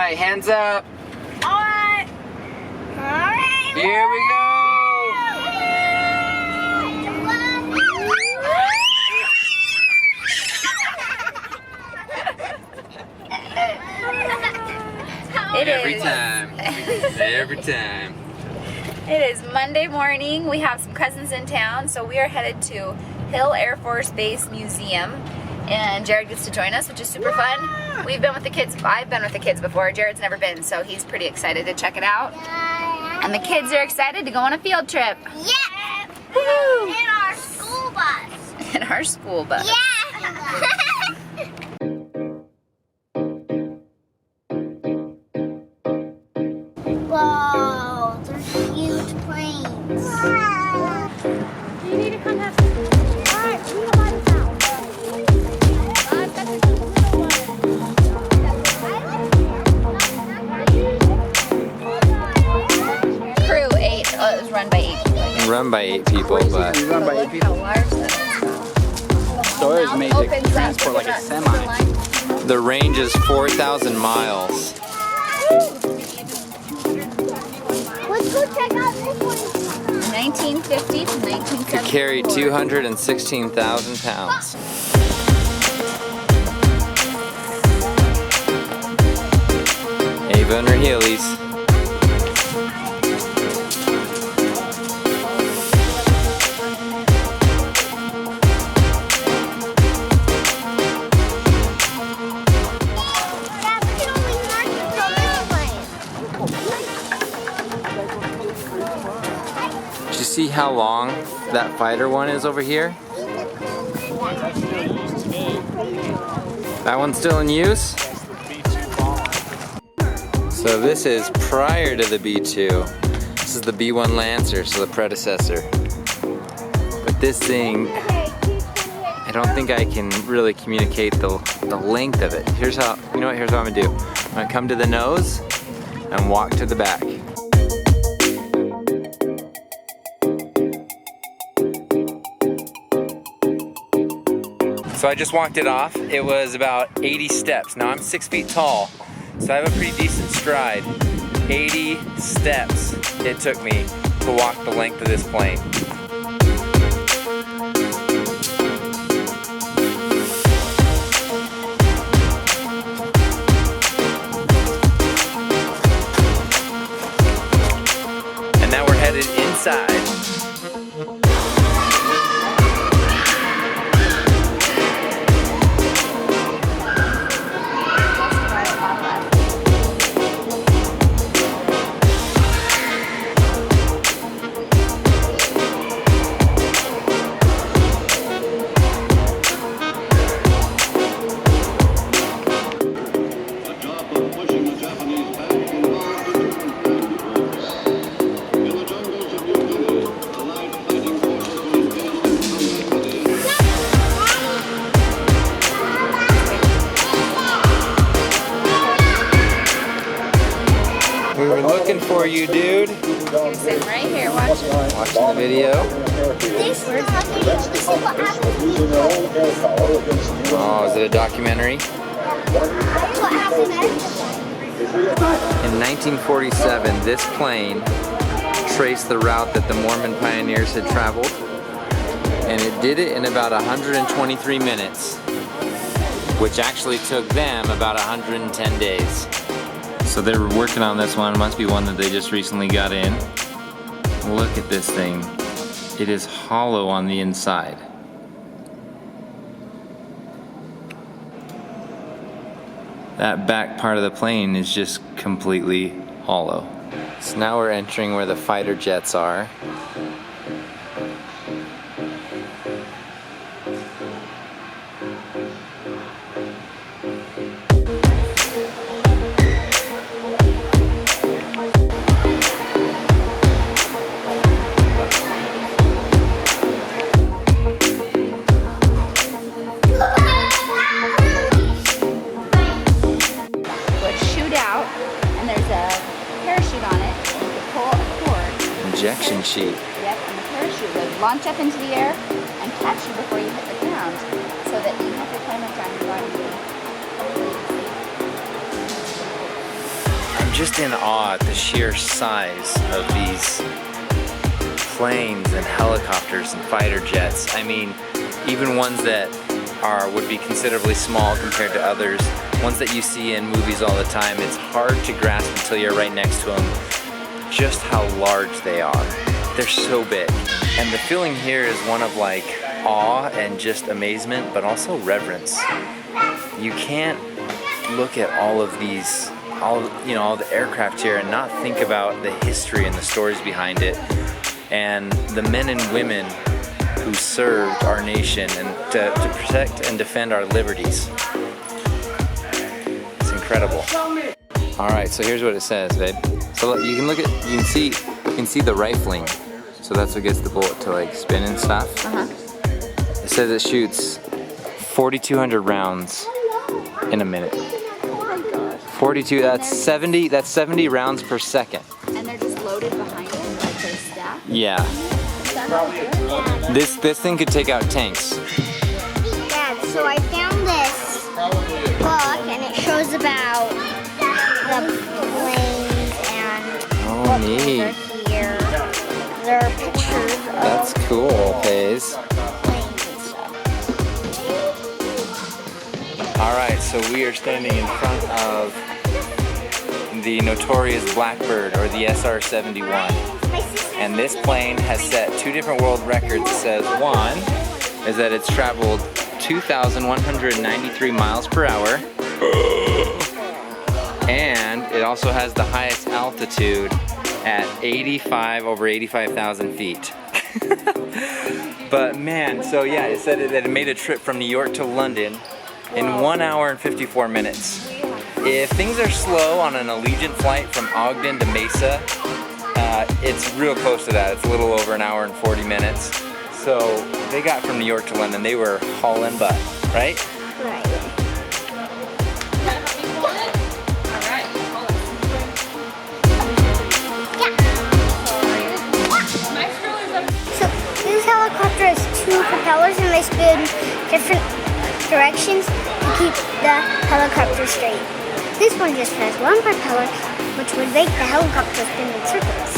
right, hands up. Alright. Here we go. Every time. It is Monday morning. We have some cousins in town, so we are headed to Hill Aerospace Museum, and Jared gets to join us, which is super fun. We've been with the kids. I've been with the kids before. Jared's never been, so he's pretty excited to check it out. And the kids are excited to go on a field trip. Yeah. Woo! In our school bus. In our school bus. Yeah. Whoa, they're huge planes. You need to come have some. Alright, we don't mind this out. Crew 8. Oh, it was run by 8 people. Run by 8 people, but Run by 8 people. How large that is. So it was made to transport like a semi. the range is 4,000 miles. Let's go check out this one. 1950 to 1974. Could carry 216,000 pounds. Ava and her heelys. Yeah, we can only mark it from this place. Did you see how long that fighter one is over here? That one's still in use? So this is prior to the B2. This is the B1 Lancer, so the predecessor. But this thing, I don't think I can really communicate the length of it. Here's how, you know what, here's what I'm gonna do. I'm gonna come to the nose and walk to the back. So I just walked it off. It was about 80 steps. Now I'm 6 feet tall, so I have a pretty decent stride. 80 steps it took me to walk the length of this plane. And now we're headed inside. We were looking for you, dude. He was sitting right here watching. Watching the video. This is what happened. Oh, is it a documentary? What happened next? In 1947, this plane traced the route that the Mormon Pioneers had traveled, and it did it in about 123 minutes, which actually took them about 110 days. So they were working on this one. It must be one that they just recently got in. Look at this thing. It is hollow on the inside. That back part of the plane is just completely hollow. So now we're entering where the fighter jets are. Ejection sheet. Yep, and the parachute would launch up into the air and catch you before you hit the ground, so that you have deployment on your body. I'm just in awe at the sheer size of these planes and helicopters and fighter jets. I mean, even ones that would be considerably small compared to others, ones that you see in movies all the time, it's hard to grasp until you're right next to them just how large they are. They're so big. And the feeling here is one of like awe and just amazement, but also reverence. You can't look at all of these, all the aircraft here and not think about the history and the stories behind it, and the men and women who served our nation and to protect and defend our liberties. It's incredible. All right, so here's what it says, babe. So look, you can see the rifling. So that's what gets the bullet to like spin and stuff. It says it shoots 4,200 rounds in a minute. 42. That's 70 rounds per second. And they're just loaded behind it, like they're stacked? Yeah. This thing could take out tanks. Dad, so I found this book and it shows about the planes and what planes neat. are here. There are pictures of That's cool, Paze. planes and stuff. All right, so we are standing in front of the notorious Blackbird, or the SR-71. And this plane has set 2 different world records. It says one is that it's traveled 2,193 miles per hour. And it also has the highest altitude at over 85,000 feet. But man, so yeah, it said that it made a trip from New York to London in 1 hour and 54 minutes. If things are slow on an Allegiant flight from Ogden to Mesa, it's real close to that. It's a little over 1 hour and 40 minutes. So they got from New York to London. They were hauling butt, right? Right. So this helicopter has 2 propellers and they spin different directions to keep the helicopter straight. This one just has 1 propeller, which would make the helicopter spin in circles.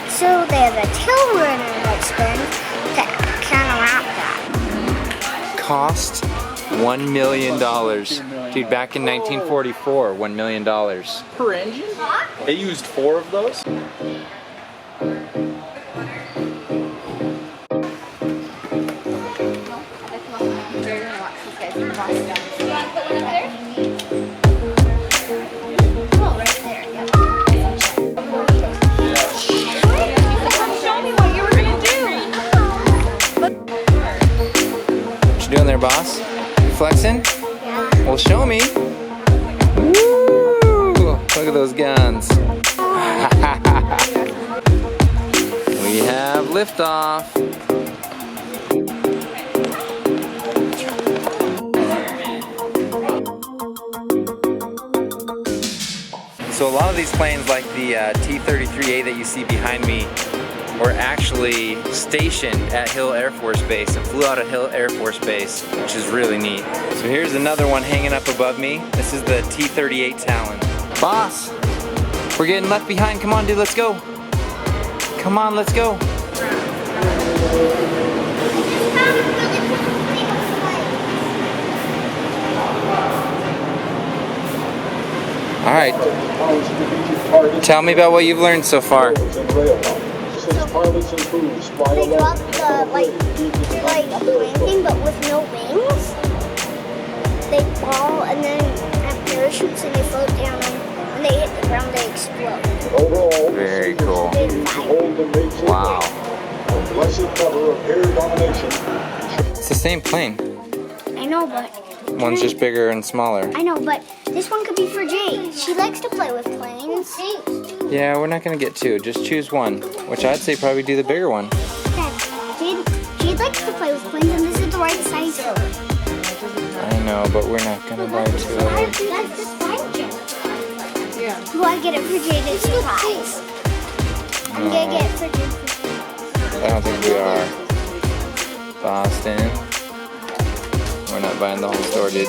So they have a tail runner that spins to counteract that. Cost $1 million. Dude, back in 1944, $1 million. Per engine? They used 4 of those? What you doing there, boss? You flexing? Yeah. Well, show me. Woo! Look at those guns. We have liftoff. So a lot of these planes, like the T-33A that you see behind me, were actually stationed at Hill Air Force Base and flew out of Hill Air Force Base, which is really neat. So here's another one hanging up above me. This is the T-38 Talon. Boss, we're getting left behind. Come on, dude, let's go. Come on, let's go. All right, tell me about what you've learned so far. They drop the like a plane thing, but with no wings. They fall and then have parachutes and they float down, and when they hit the ground, they explode. Very cool. Big fire. Wow. It's the same plane. I know, but One's just bigger and smaller. I know, but this one could be for Jade. She likes to play with planes. Yeah, we're not gonna get 2. Just choose one, which I'd say probably do the bigger one. Jade likes to play with planes, and this is the right size for her. I know, but we're not gonna buy 2 of them. That's just fine, Jade. Yeah. Well, I get it for Jade as a surprise. I'm gonna get it for Jade. I don't think we are. Boston. We're not buying the whole store, dude.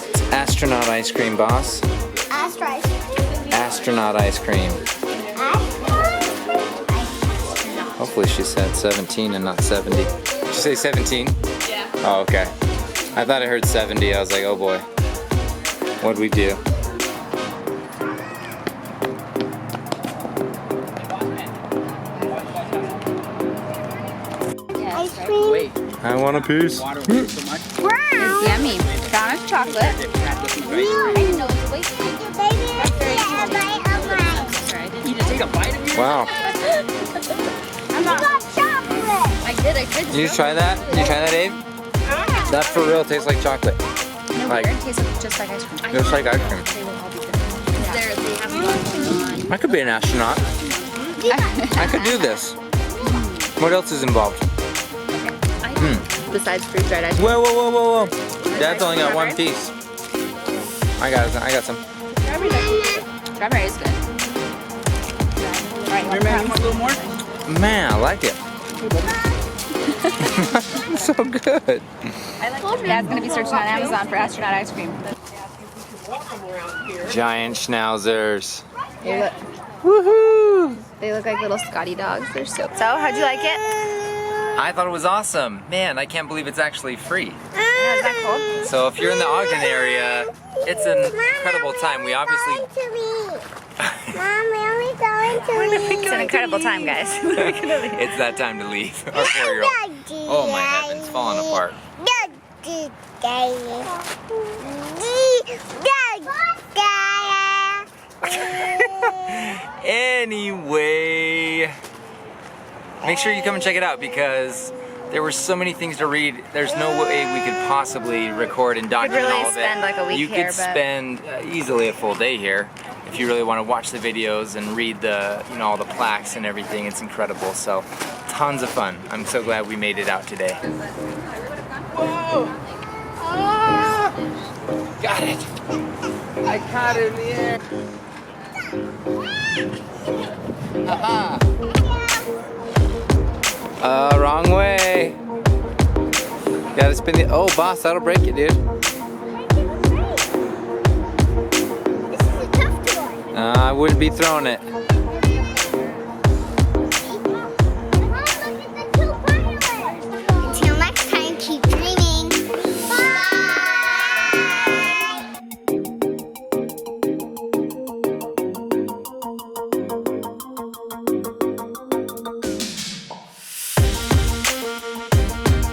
It's Astronaut ice cream, boss. Astra ice cream. Astronaut ice cream. Hopefully she said 17 and not 70. Did you say 17? Yeah. Oh, okay. I thought I heard 70. I was like, oh boy. What'd we do? Ice cream. Wait, I want a piece. water weighs so much. It's yummy. Brown chocolate. I didn't know it was wasted. Baby, I You just take a bite of yours? Wow. got chocolate. I did. Did you try that? Did you try that, Abe? That for real tastes like chocolate. No, Like- weird. Tastes just like ice cream. Just like ice cream. They will all be good. They have I could be an astronaut. I could do this. What else is involved? Besides freeze-dried ice cream. Whoa, whoa, whoa, whoa, whoa. Dad's only got one piece. I got some. Strawberry is good. Here, man, you want a little more? Man, I like it. So good. Dad's gonna be searching on Amazon for astronaut ice cream. Giant schnauzers. They look, Woohoo! they look like little Scotty dogs. They're so. So, how'd you like it? I thought it was awesome. Man, I can't believe it's actually free. Yeah, is that cool? So if you're in the Ogden area, it's an incredible time. We obviously... Mom, we're only going to leave. It's an incredible time, guys. It's that time to leave. Our 4-year-old. Oh my heavens, falling apart. Anyway, make sure you come and check it out because there were so many things to read. There's no way we could possibly record and document really all of it. spend like a week you here, could but- spend easily a full day here if you really want to watch the videos and read the, all the plaques and everything. It's incredible. So, tons of fun. I'm so glad we made it out today. Whoa! Ah! Got it. I caught it in the air. Aha! Wrong way. Gotta spin the. Oh, boss, that'll break it, dude. This is a tough one. I wouldn't be throwing it.